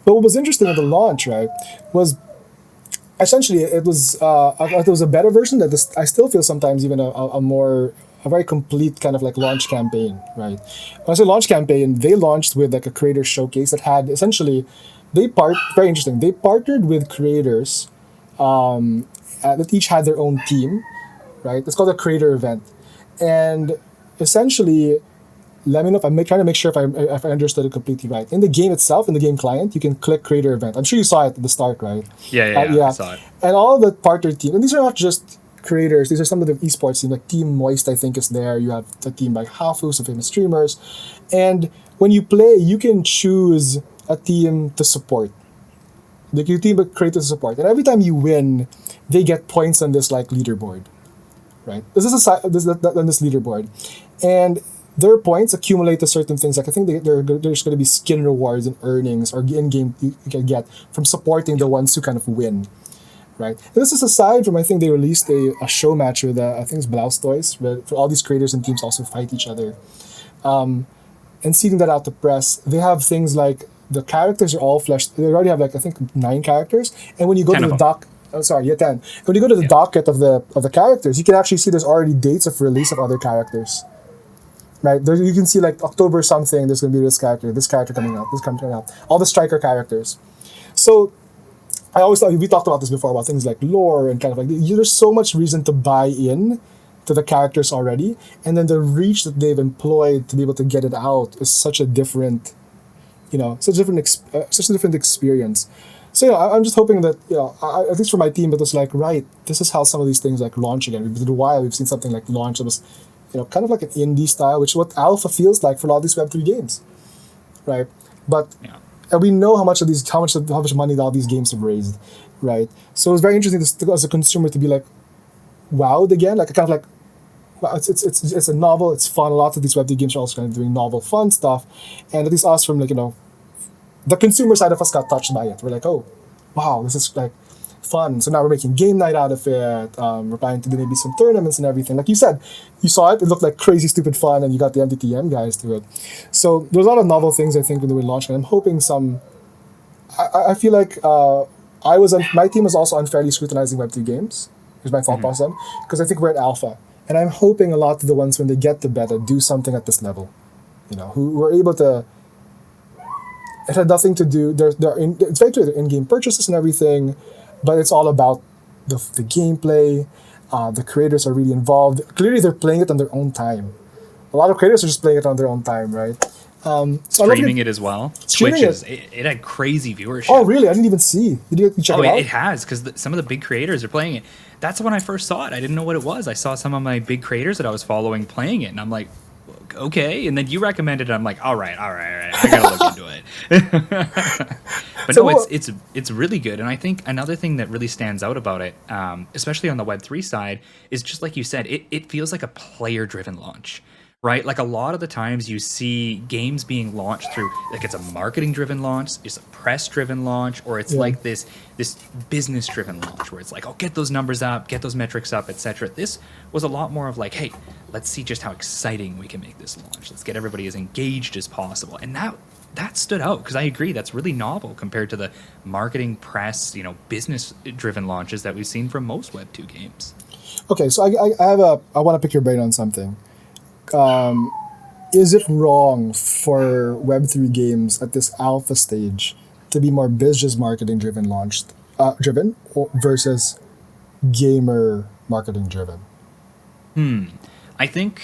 But what was interesting at the launch, right, was essentially it was a better version that I still feel sometimes even a more a very complete kind of like launch campaign, right? When I say launch campaign, they launched with like a creator showcase that had essentially very interesting. They partnered with creators that each had their own team, right? It's called a creator event, and essentially, let me know if I'm trying to make sure if I understood it completely right. In the game itself, in the game client, you can click creator event. I'm sure you saw it at the start, right? Yeah, I Yeah, saw it. and all the partner team, and these are not just creators. These are some of the esports team, like Team Moist, I think is there. You have the team like Hafu, some famous streamers, and when you play, you can choose a team to support. Like your team creates a support, and every time you win, they get points on this like leaderboard, right? On this leaderboard, and their points accumulate to certain things. Like I think there's going to be skin rewards and earnings or in-game you can get from supporting the ones who kind of win, right? And this is aside from I think they released a show match with I think it's Blastoise, where for all these creators and teams also fight each other, and seeing that out to press. They have things like the characters are all fleshed. They already have like I think 9 characters, and when you go 10 to of the them. doc. Oh, sorry, yeah, 10. When you go to the Yeah. docket of the characters, you can actually see there's already dates of release of other characters. Right, there you can see like October something. There's gonna be this character coming out, this coming out. All the striker characters. So I always thought we talked about this before about things like lore and kind of like there's so much reason to buy in to the characters already, and then the reach that they've employed to be able to get it out is such a different, such a different experience. So I'm just hoping that at least for my team, it was like right. This is how some of these things like launch again. We've been a while. We've seen something like launch that was kind of like an indie style, which is what alpha feels like for a lot of these Web3 games, right? But Yeah. and we know how much money all these games have raised, right? So it's very interesting as a consumer to be like wowed again, like kind of like wow, it's a novel, it's fun. A lot of these Web3 games are also kind of doing novel, fun stuff, and at least us from like the consumer side of us got touched by it. We're like, oh, wow, this is like fun. So now we're making game night out of it. We're planning to do maybe some tournaments and everything. Like you said, you saw it. It looked like crazy, stupid fun, and you got the MTTM guys to it. So there's a lot of novel things I think when they were launching. I'm hoping some. I feel like my team was also unfairly scrutinizing Web2 games. Here's my thought process because I think we're at alpha, and I'm hoping a lot of the ones when they get to beta do something at this level. Who are able to. It had nothing to do. It's very clear they're in-game purchases and everything, but it's all about the gameplay. The creators are really involved. Clearly, they're playing it on their own time. A lot of creators are just playing it on their own time, right? So I love Streaming it as well. Streaming Twitch it. it had crazy viewership. Oh, really? I didn't even see. Did you check Oh, it out? it has because some of the big creators are playing it. That's when I first saw it. I didn't know what it was. I saw some of my big creators that I was following playing it, and I'm like, okay. And then you recommended it. I'm like, all right. I gotta look into it. But So no, what- it's really good. And I think another thing that really stands out about it, especially on the Web3 side, is just like you said, it feels like a player-driven launch. Right, like a lot of the times you see games being launched through like it's a marketing-driven launch, it's a press-driven launch, or it's Yeah. like this business-driven launch where it's like, oh, get those numbers up, get those metrics up, etc. This was a lot more of like, hey, let's see just how exciting we can make this launch. Let's get everybody as engaged as possible, and that stood out because I agree that's really novel compared to the marketing, press, business-driven launches that we've seen from most Web2 games. Okay, so I want to pick your brain on something. Is it wrong for Web3 games at this alpha stage to be more business marketing driven versus gamer marketing driven? I think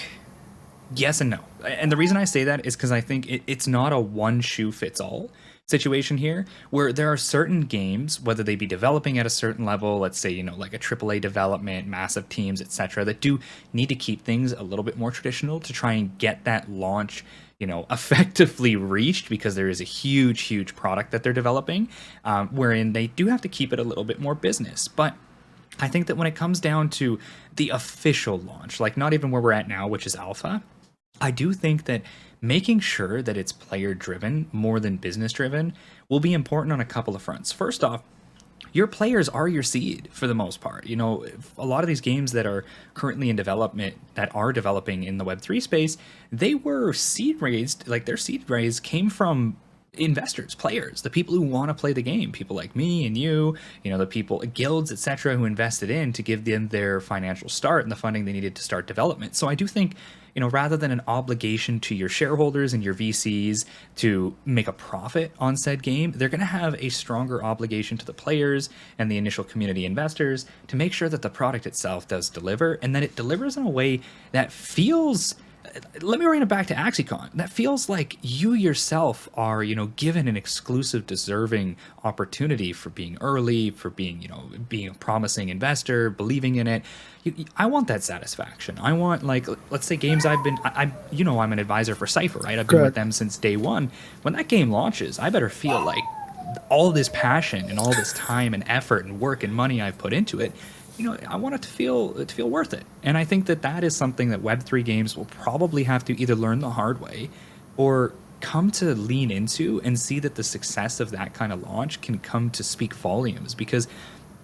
yes and no. And the reason I say that is because I think it's not a one shoe fits all situation here, where there are certain games, whether they be developing at a certain level, let's say, like a AAA development, massive teams, etc., that do need to keep things a little bit more traditional to try and get that launch, effectively reached because there is a huge product that they're developing, wherein they do have to keep it a little bit more business. But I think that when it comes down to the official launch, like not even where we're at now, which is alpha, I do think that making sure that it's player driven more than business driven will be important on a couple of fronts. First off, your players are your seed for the most part. A lot of these games that are currently in development, that are developing in the Web3 space, they were seed raised, like their seed raise came from investors, players, the people who want to play the game, people like me and you, the people, guilds, etc., who invested in to give them their financial start and the funding they needed to start development. So I do think, rather than an obligation to your shareholders and your VCs to make a profit on said game, they're going to have a stronger obligation to the players and the initial community investors to make sure that the product itself does deliver, and that it delivers in a way that feels, let me bring it back to AxieCon. That feels like you yourself are, given an exclusive, deserving opportunity for being early, for being, being a promising investor, believing in it. I want that satisfaction. I want, like, let's say games I've been, I'm an advisor for Cypher, right? I've been with them since day one. When that game launches, I better feel like all this passion and all this time and effort and work and money I've put into it, I want it to feel worth it. And I think that is something that Web3 games will probably have to either learn the hard way or come to lean into and see that the success of that kind of launch can come to speak volumes, because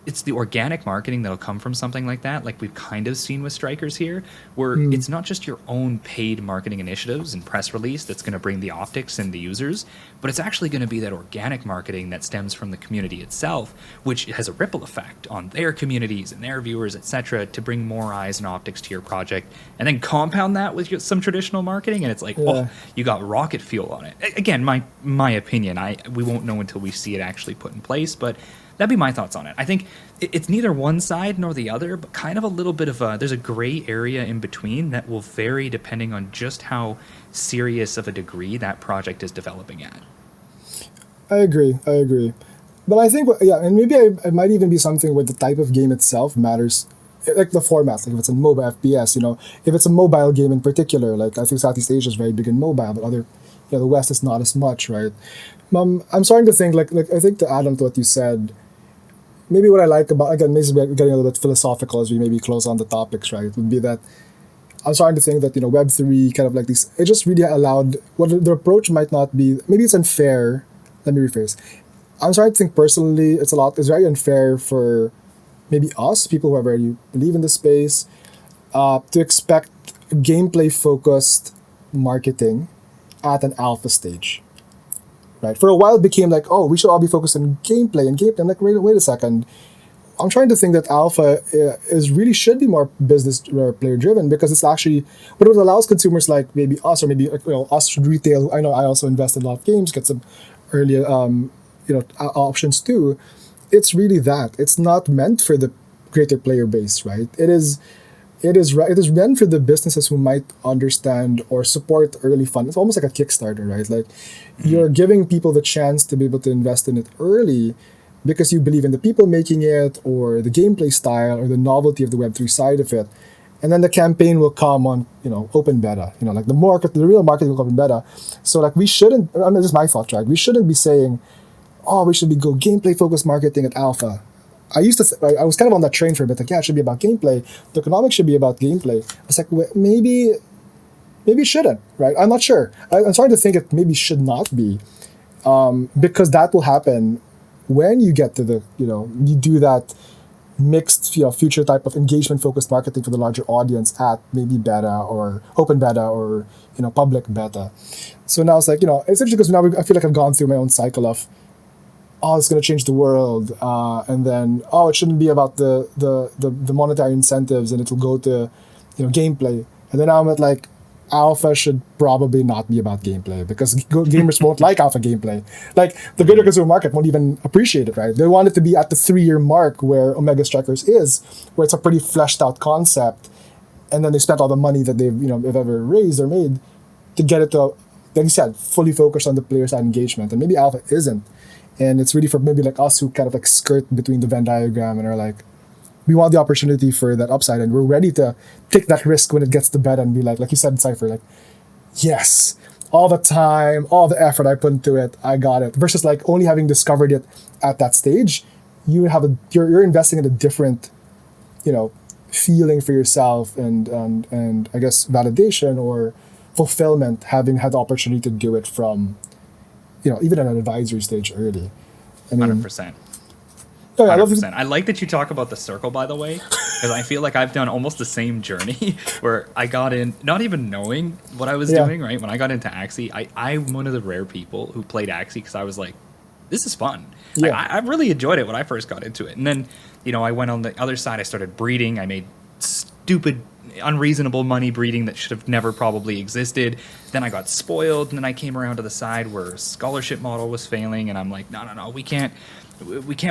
it's the organic marketing that'll come from something like that, like we've kind of seen with Strikers here, where it's not just your own paid marketing initiatives and press release that's going to bring the optics and the users, but it's actually going to be that organic marketing that stems from the community itself, which has a ripple effect on their communities and their viewers, etc., to bring more eyes and optics to your project, and then compound that with some traditional marketing, and it's like, oh, you got rocket fuel on it. Again, my opinion, we won't know until we see it actually put in place, but that'd be my thoughts on it. I think it's neither one side nor the other, but kind of a little bit of there's a gray area in between that will vary depending on just how serious of a degree that project is developing at. I agree. But I think, and maybe it might even be something where the type of game itself matters, like the format. Like if it's a MOBA FPS, if it's a mobile game in particular, like I think Southeast Asia is very big in mobile, but the West is not as much, right? I'm starting to think, like I think to add on to what you said, maybe what I like about, again, maybe we're getting a little bit philosophical as we maybe close on the topics, right, would be that I'm starting to think that, Web3 kind of like these, it just really allowed, what the approach might not be, maybe it's unfair, let me rephrase. I'm starting to think personally, it's very unfair for maybe us, people who already believe in the space, to expect gameplay-focused marketing at an alpha stage. Right. For a while, it became like, oh, we should all be focused on gameplay. I'm like, wait a second. I'm trying to think that alpha really should be more business player driven, because it's actually what it allows consumers like maybe us, or maybe us retail. I know I also invest in a lot of games, get some early options too. It's really that it's not meant for the greater player base, right? It is meant for the businesses who might understand or support early fund. It's almost like a Kickstarter, right? Like you're giving people the chance to be able to invest in it early because you believe in the people making it, or the gameplay style, or the novelty of the Web3 side of it. And then the campaign will come on, open beta. Like the real market will come in beta. So like we shouldn't, this is my thought, right? We shouldn't be saying, oh, we should go gameplay focused marketing at alpha. I was kind of on that train for a bit, like, yeah, it should be about gameplay. The economics should be about gameplay. I was like, maybe it shouldn't, right? I'm not sure. I'm starting to think it maybe should not be, because that will happen when you get to you do that mixed, future type of engagement-focused marketing for the larger audience at maybe beta or open beta or, public beta. So now it's like, it's interesting because now I feel like I've gone through my own cycle of, oh, it's going to change the world, and then, oh, it shouldn't be about the monetary incentives, and it will go to, gameplay. And then now I'm at like, alpha should probably not be about gameplay, because gamers won't like alpha gameplay. Like the greater consumer market won't even appreciate it, right? They want it to be at the 3-year mark where Omega Strikers is, where it's a pretty fleshed out concept, and then they spent all the money that they've ever raised or made to get it to, like you said, fully focused on the player side engagement. And maybe alpha isn't. And it's really for maybe like us who kind of like skirt between the Venn diagram and are like, we want the opportunity for that upside, and we're ready to take that risk when it gets to bed and be like you said, Cypher, like, yes, all the time, all the effort I put into it, I got it. Versus like only having discovered it at that stage, you're investing in a different, feeling for yourself and I guess validation or fulfillment, having had the opportunity to do it from, even at an advisory stage early. 100%. Yeah, 100%. I like that you talk about the circle, by the way, because I feel like I've done almost the same journey where I got in not even knowing what I was Yeah. doing, right? When I got into Axie, I'm one of the rare people who played Axie because I was like, this is fun. Yeah. I really enjoyed it when I first got into it. And then, I went on the other side. I started breeding. I made stupid, unreasonable money breeding that should have never probably existed. Then I got spoiled, and then I came around to the side where a scholarship model was failing, and I'm like, no, we can't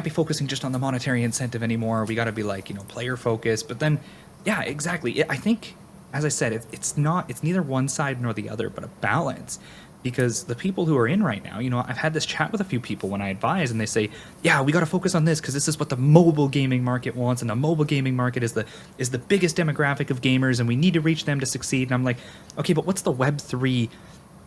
be focusing just on the monetary incentive anymore. We got to be like, player focused. But then, yeah, exactly. I think, as I said, it's neither one side nor the other, but a balance. Because the people who are in right now, I've had this chat with a few people when I advise, and they say, yeah, we got to focus on this because this is what the mobile gaming market wants, and the mobile gaming market is the biggest demographic of gamers, and we need to reach them to succeed. And I'm like, okay, but what's the Web3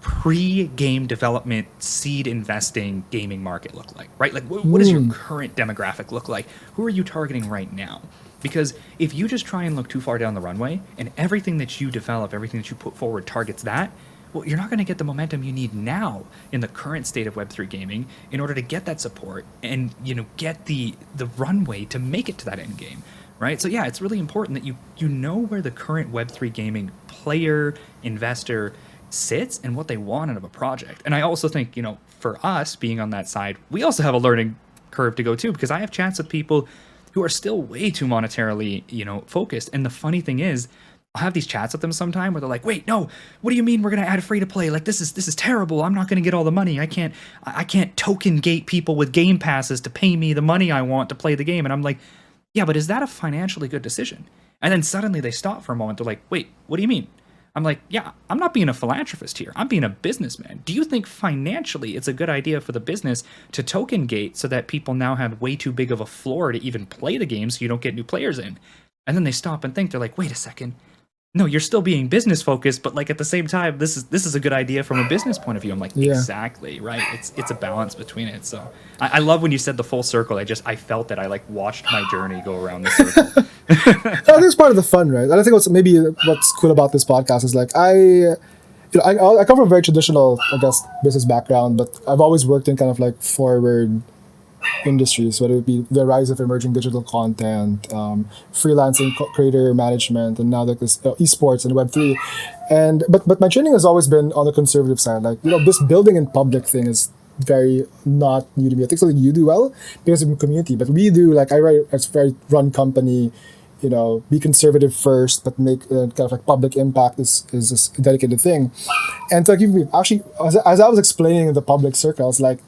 pre-game development seed investing gaming market look like, right? Like, what does your current demographic look like? Who are you targeting right now? Because if you just try and look too far down the runway, and everything that you develop, everything that you put forward targets that, well, you're not going to get the momentum you need now in the current state of Web3 gaming in order to get that support and, get the runway to make it to that end game, right? So yeah, it's really important that you know where the current Web3 gaming player, investor sits and what they want out of a project. And I also think, for us being on that side, we also have a learning curve to go too, because I have chats with people who are still way too monetarily, focused. And the funny thing is, I'll have these chats with them sometime where they're like, wait, no, what do you mean we're going to add free to play? Like, this is terrible. I'm not going to get all the money. I can't token gate people with game passes to pay me the money I want to play the game. And I'm like, yeah, but is that a financially good decision? And then suddenly they stop for a moment. They're like, wait, what do you mean? I'm like, yeah, I'm not being a philanthropist here. I'm being a businessman. Do you think financially it's a good idea for the business to token gate so that people now have way too big of a floor to even play the game so you don't get new players in? And then they stop and think. They're like, wait a second. No, you're still being business focused, but like at the same time, this is a good idea from a business point of view. I'm like, Yeah. exactly, right? It's a balance between it. So I love when you said the full circle. I felt that I like watched my journey go around the circle. I think it's part of the fun, right? And I think what's cool about this podcast is like I come from a very traditional, I guess, business background, but I've always worked in kind of like forward industries, whether it be the rise of emerging digital content, freelancing, creator management, and now like this esports and Web3. And but my training has always been on the conservative side. Like, this building in public thing is very not new to me. I think something you do well because of the community, but we do, like, I write a very run company, be conservative first, but make kind of like public impact is a dedicated thing. And so, like, actually, as I was explaining in the public circle, I was like,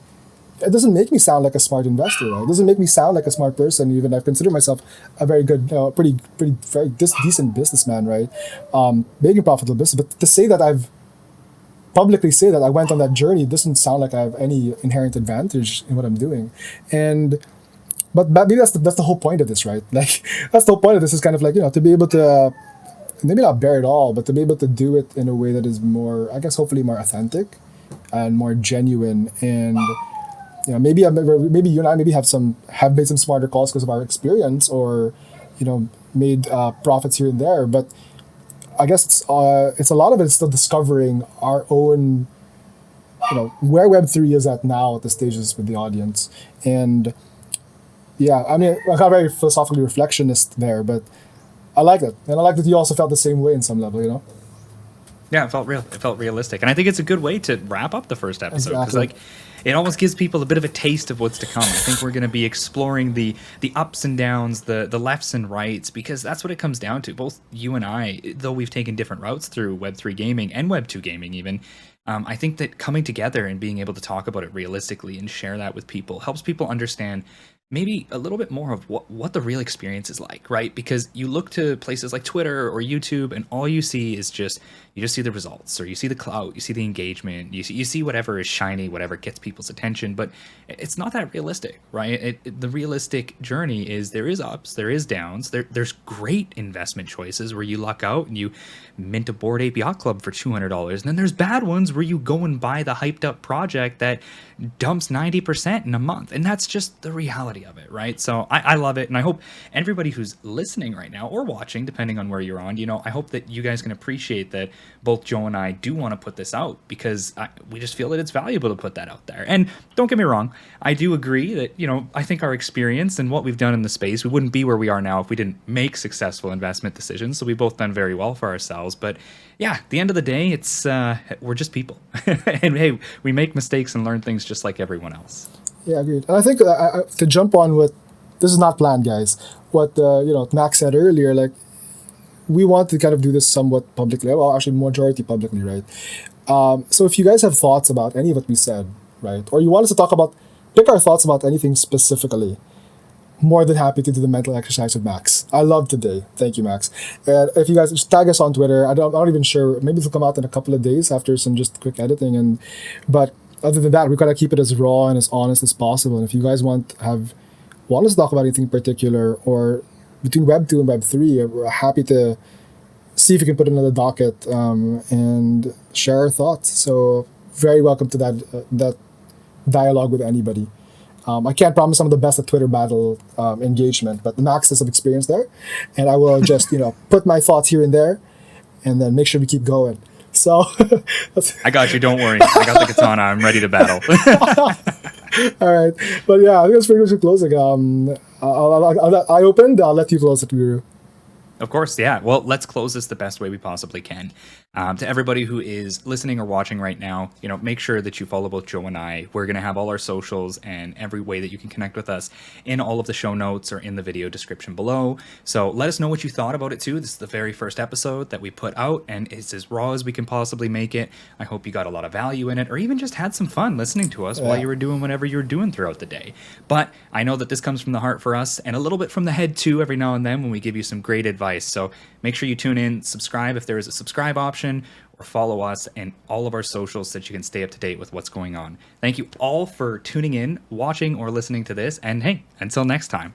it doesn't make me sound like a smart investor, right? It doesn't make me sound like a smart person. Even I consider myself a very good, very decent businessman, right? Making profitable business. But to say that publicly say that I went on that journey doesn't sound like I have any inherent advantage in what I'm doing. But maybe that's the whole point of this, right? Like, that's the whole point of this is kind of like, to be able to maybe not bear it all, but to be able to do it in a way that is more, I guess, hopefully more authentic and more genuine. And maybe you and I have made some smarter calls because of our experience, or made profits here and there. But I guess it's a lot of it is still discovering our own, where Web3 is at now at the stages with the audience. And yeah, I mean, I got very philosophically reflectionist there, but I like it, and I like that you also felt the same way in some level. Yeah, it felt real. It felt realistic, and I think it's a good way to wrap up the first episode because, Exactly. it almost gives people a bit of a taste of what's to come. I think we're going to be exploring the ups and downs, the lefts and rights, because that's what it comes down to. Both you and I, though we've taken different routes through Web3 gaming and Web2 gaming, even. I think that coming together and being able to talk about it realistically and share that with people helps people understand maybe a little bit more of what the real experience is like, right? Because you look to places like Twitter or YouTube and all you see is you just see the results, or you see the clout, you see the engagement, you see whatever is shiny, whatever gets people's attention, but it's not that realistic, right? The realistic journey is there is ups, there is downs, there's great investment choices where you luck out and you mint a Bored Ape Yacht Club for $200, and then there's bad ones where you go and buy the hyped up project that dumps 90% in a month, and that's just the reality reality of it, right? So I love it, and I hope everybody who's listening right now or watching, depending on where you're on, I hope that you guys can appreciate that both Joe and I do want to put this out, because we just feel that it's valuable to put that out there. And don't get me wrong, I do agree that, I think our experience and what we've done in the space, we wouldn't be where we are now if we didn't make successful investment decisions. So we've both done very well for ourselves. But yeah, at the end of the day, it's we're just people. And hey, we make mistakes and learn things just like everyone else. Yeah, agreed. And I think to jump on what, this is not planned, guys. What Max said earlier, like, we want to kind of do this somewhat publicly. Well, actually, majority publicly, right? So if you guys have thoughts about any of what we said, right, or you want us to talk about, pick our thoughts about anything specifically, more than happy to do the mental exercise with Max. I love today. Thank you, Max. And if you guys just tag us on Twitter, I'm not even sure. Maybe it'll come out in a couple of days after some just quick editing. But other than that, we gotta keep it as raw and as honest as possible. And if you guys want us to talk about anything in particular, or between Web 2 and Web 3, we're happy to see if we can put another docket and share our thoughts. So very welcome to that dialogue with anybody. I can't promise I'm the best at Twitter battle engagement, but Max has some experience there, and I will just put my thoughts here and there, and then make sure we keep going. So I got you. Don't worry. I got the katana. I'm ready to battle. All right, but yeah, I think that's pretty much closing. I opened. I'll let you close it, Guru. Of course, yeah. Well, let's close this the best way we possibly can. To everybody who is listening or watching right now, make sure that you follow both Joe and I. We're going to have all our socials and every way that you can connect with us in all of the show notes or in the video description below. So let us know what you thought about it too. This is the very first episode that we put out, and it's as raw as we can possibly make it. I hope you got a lot of value in it, or even just had some fun listening to us while you were doing whatever you were doing throughout the day. But I know that this comes from the heart for us, and a little bit from the head too every now and then when we give you some great advice. So make sure you tune in, subscribe if there is a subscribe option, or follow us and all of our socials so that you can stay up to date with what's going on. Thank you all for tuning in, watching, or listening to this. And hey, until next time.